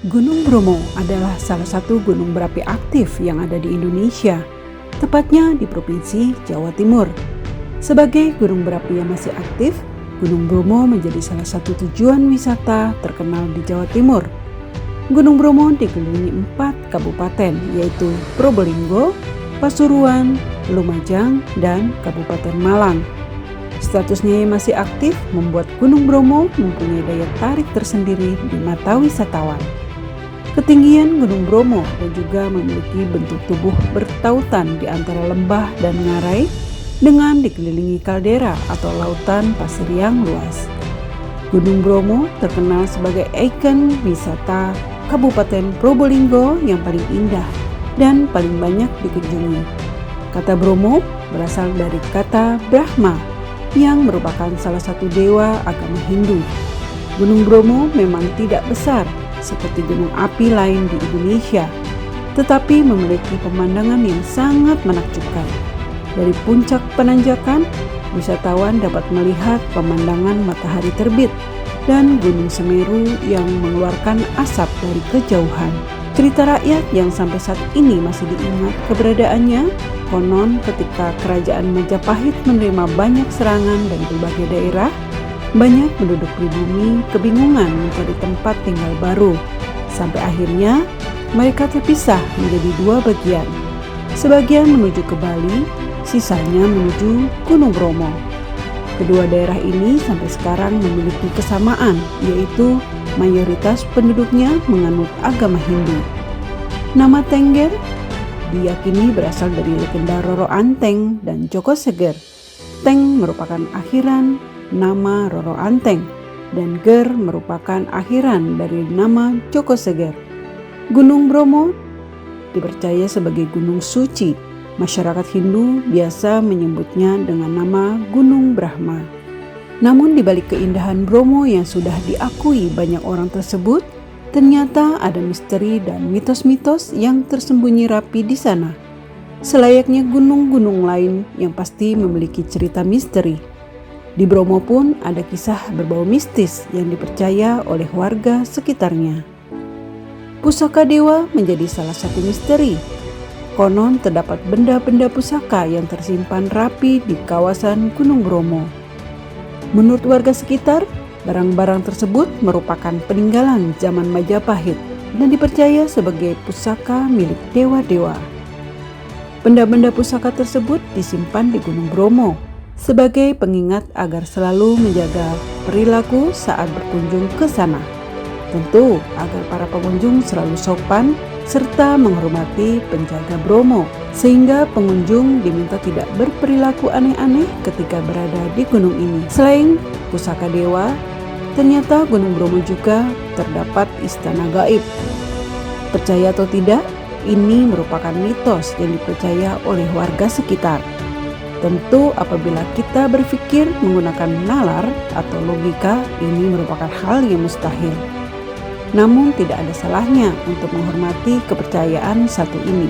Gunung Bromo adalah salah satu gunung berapi aktif yang ada di Indonesia, tepatnya di Provinsi Jawa Timur. Sebagai gunung berapi yang masih aktif, Gunung Bromo menjadi salah satu tujuan wisata terkenal di Jawa Timur. Gunung Bromo dikelilingi 4 kabupaten, yaitu Probolinggo, Pasuruan, Lumajang, dan Kabupaten Malang. Statusnya yang masih aktif membuat Gunung Bromo mempunyai daya tarik tersendiri di mata wisatawan. Ketinggian Gunung Bromo dan juga memiliki bentuk tubuh bertautan di antara lembah dan ngarai dengan dikelilingi kaldera atau lautan pasir yang luas. Gunung Bromo terkenal sebagai ikon wisata Kabupaten Probolinggo yang paling indah dan paling banyak dikunjungi. Kata Bromo berasal dari kata Brahma yang merupakan salah satu dewa agama Hindu. Gunung Bromo memang tidak besar seperti gunung api lain di Indonesia, tetapi memiliki pemandangan yang sangat menakjubkan. Dari puncak penanjakan, wisatawan dapat melihat pemandangan matahari terbit dan Gunung Semeru yang mengeluarkan asap dari kejauhan. Cerita rakyat yang sampai saat ini masih diingat keberadaannya, konon ketika Kerajaan Majapahit menerima banyak serangan dari berbagai daerah, banyak penduduk pribumi kebingungan mencari tempat tinggal baru, sampai akhirnya mereka terpisah menjadi 2 bagian. Sebagian menuju ke Bali, sisanya menuju Gunung Bromo. Kedua daerah ini sampai sekarang memiliki kesamaan, yaitu mayoritas penduduknya menganut agama Hindu. Nama Tengger diyakini berasal dari legenda Roro Anteng dan Joko Seger. Teng merupakan akhiran nama Roro Anteng dan Ger merupakan akhiran dari nama Joko Seger. Gunung Bromo dipercaya sebagai gunung suci. Masyarakat Hindu biasa menyebutnya dengan nama Gunung Brahma. Namun di balik keindahan Bromo yang sudah diakui banyak orang tersebut, ternyata ada misteri dan mitos-mitos yang tersembunyi rapi di sana. Selayaknya gunung-gunung lain yang pasti memiliki cerita misteri. Di Bromo pun ada kisah berbau mistis yang dipercaya oleh warga sekitarnya. Pusaka dewa menjadi salah satu misteri. Konon terdapat benda-benda pusaka yang tersimpan rapi di kawasan Gunung Bromo. Menurut warga sekitar, barang-barang tersebut merupakan peninggalan zaman Majapahit dan dipercaya sebagai pusaka milik dewa-dewa. Benda-benda pusaka tersebut disimpan di Gunung Bromo sebagai pengingat agar selalu menjaga perilaku saat berkunjung ke sana. Tentu agar para pengunjung selalu sopan serta menghormati penjaga Bromo, sehingga pengunjung diminta tidak berperilaku aneh-aneh ketika berada di gunung ini. Selain pusaka dewa, ternyata Gunung Bromo juga terdapat istana gaib. Percaya atau tidak, ini merupakan mitos yang dipercaya oleh warga sekitar. Tentu apabila kita berpikir menggunakan nalar atau logika, ini merupakan hal yang mustahil. Namun tidak ada salahnya untuk menghormati kepercayaan satu ini.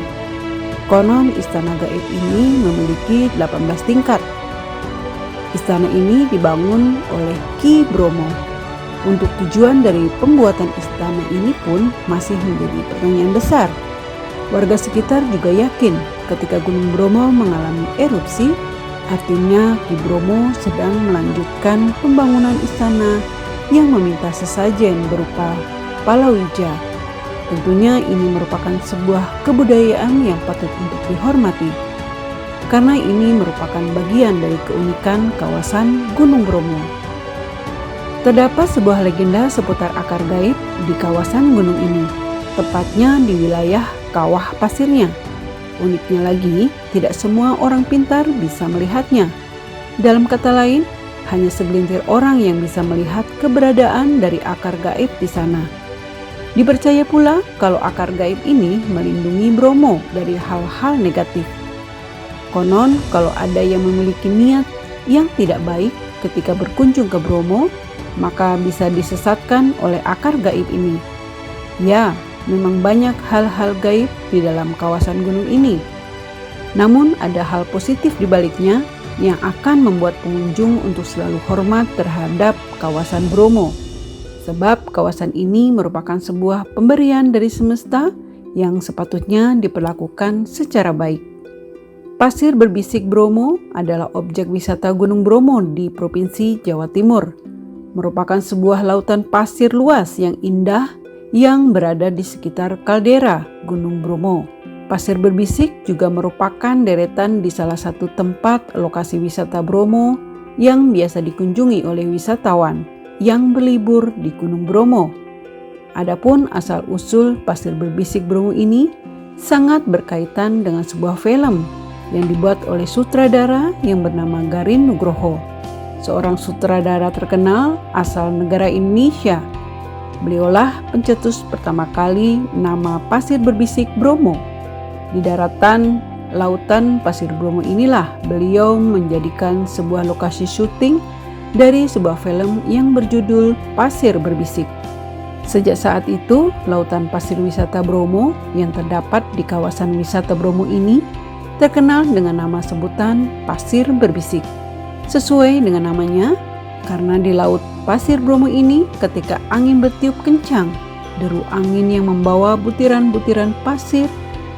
Konon istana gaib ini memiliki 18 tingkat. Istana ini dibangun oleh Ki Bromo. Untuk tujuan dari pembuatan istana ini pun masih menjadi pertanyaan besar. Warga sekitar juga yakin ketika Gunung Bromo mengalami erupsi, artinya Ki Bromo sedang melanjutkan pembangunan istana yang meminta sesajen berupa palawija. Tentunya ini merupakan sebuah kebudayaan yang patut untuk dihormati, karena ini merupakan bagian dari keunikan kawasan Gunung Bromo. Terdapat sebuah legenda seputar akar gaib di kawasan gunung ini, tepatnya di wilayah kawah pasirnya. Uniknya lagi, tidak semua orang pintar bisa melihatnya. Dalam kata lain, hanya segelintir orang yang bisa melihat keberadaan dari akar gaib di sana. Dipercaya pula kalau akar gaib ini melindungi Bromo dari hal-hal negatif. Konon kalau ada yang memiliki niat yang tidak baik ketika berkunjung ke Bromo, maka bisa disesatkan oleh akar gaib ini. Ya, memang banyak hal-hal gaib di dalam kawasan gunung ini. Namun ada hal positif di baliknya yang akan membuat pengunjung untuk selalu hormat terhadap kawasan Bromo. sebab kawasan ini merupakan sebuah pemberian dari semesta yang sepatutnya diperlakukan secara baik. Pasir Berbisik Bromo adalah objek wisata Gunung Bromo di Provinsi Jawa Timur. Merupakan sebuah lautan pasir luas yang indah yang berada di sekitar kaldera Gunung Bromo. Pasir Berbisik juga merupakan deretan di salah satu tempat lokasi wisata Bromo yang biasa dikunjungi oleh wisatawan yang berlibur di Gunung Bromo. Adapun asal-usul Pasir Berbisik Bromo ini sangat berkaitan dengan sebuah film yang dibuat oleh sutradara yang bernama Garin Nugroho, seorang sutradara terkenal asal negara Indonesia. Beliaulah pencetus pertama kali nama Pasir Berbisik Bromo. Di daratan lautan Pasir Bromo inilah beliau menjadikan sebuah lokasi syuting dari sebuah film yang berjudul Pasir Berbisik. Sejak saat itu, lautan pasir wisata Bromo yang terdapat di kawasan wisata Bromo ini terkenal dengan nama sebutan Pasir Berbisik. Sesuai dengan namanya, karena di laut Pasir Bromo ini ketika angin bertiup kencang, deru angin yang membawa butiran-butiran pasir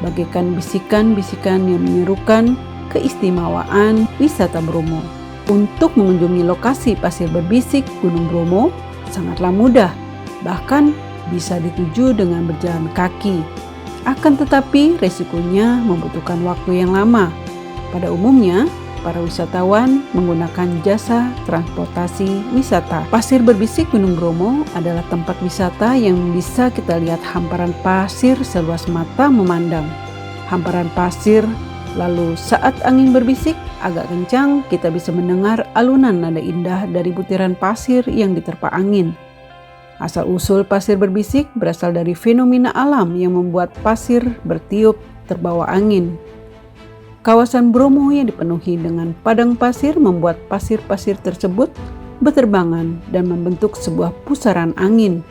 bagaikan bisikan-bisikan yang menyerukan keistimewaan wisata Bromo. Untuk mengunjungi lokasi Pasir Berbisik Gunung Bromo sangatlah mudah, bahkan bisa dituju dengan berjalan kaki. Akan tetapi resikonya membutuhkan waktu yang lama. Pada umumnya, para wisatawan menggunakan jasa transportasi wisata. Pasir Berbisik Gunung Bromo adalah tempat wisata yang bisa kita lihat hamparan pasir seluas mata memandang. Hamparan pasir, lalu saat angin berbisik agak kencang, kita bisa mendengar alunan nada indah dari butiran pasir yang diterpa angin. Asal-usul pasir berbisik berasal dari fenomena alam yang membuat pasir bertiup terbawa angin. Kawasan Bromo yang dipenuhi dengan padang pasir membuat pasir-pasir tersebut berterbangan dan membentuk sebuah pusaran angin.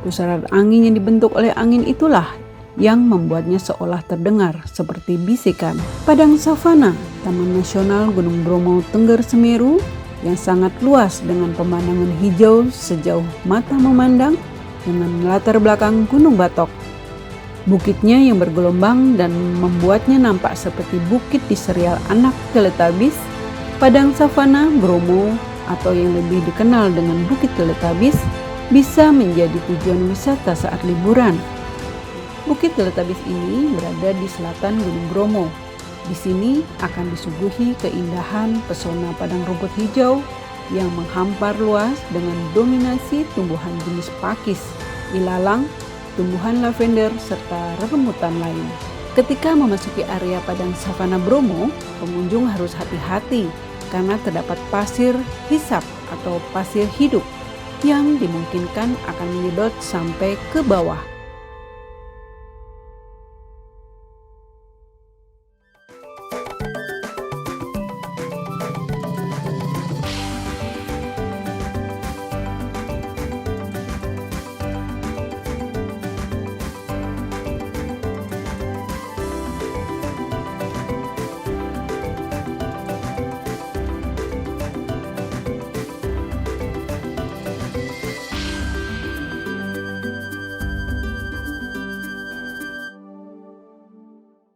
Pusaran angin yang dibentuk oleh angin itulah yang membuatnya seolah terdengar seperti bisikan. Padang savana, Taman Nasional Gunung Bromo Tengger Semeru yang sangat luas dengan pemandangan hijau sejauh mata memandang dengan latar belakang Gunung Batok. Bukitnya yang bergelombang dan membuatnya nampak seperti bukit di serial anak Teletubbies. Padang savana Bromo atau yang lebih dikenal dengan Bukit Teletubbies bisa menjadi tujuan wisata saat liburan. Bukit Teletubbies ini berada di selatan Gunung Bromo. Di sini akan disuguhi keindahan pesona padang rumput hijau yang menghampar luas dengan dominasi tumbuhan jenis pakis, ilalang, tumbuhan lavender, serta reremutan lain. Ketika memasuki area padang savana Bromo, pengunjung harus hati-hati karena terdapat pasir hisap atau pasir hidup yang dimungkinkan akan menyedot sampai ke bawah.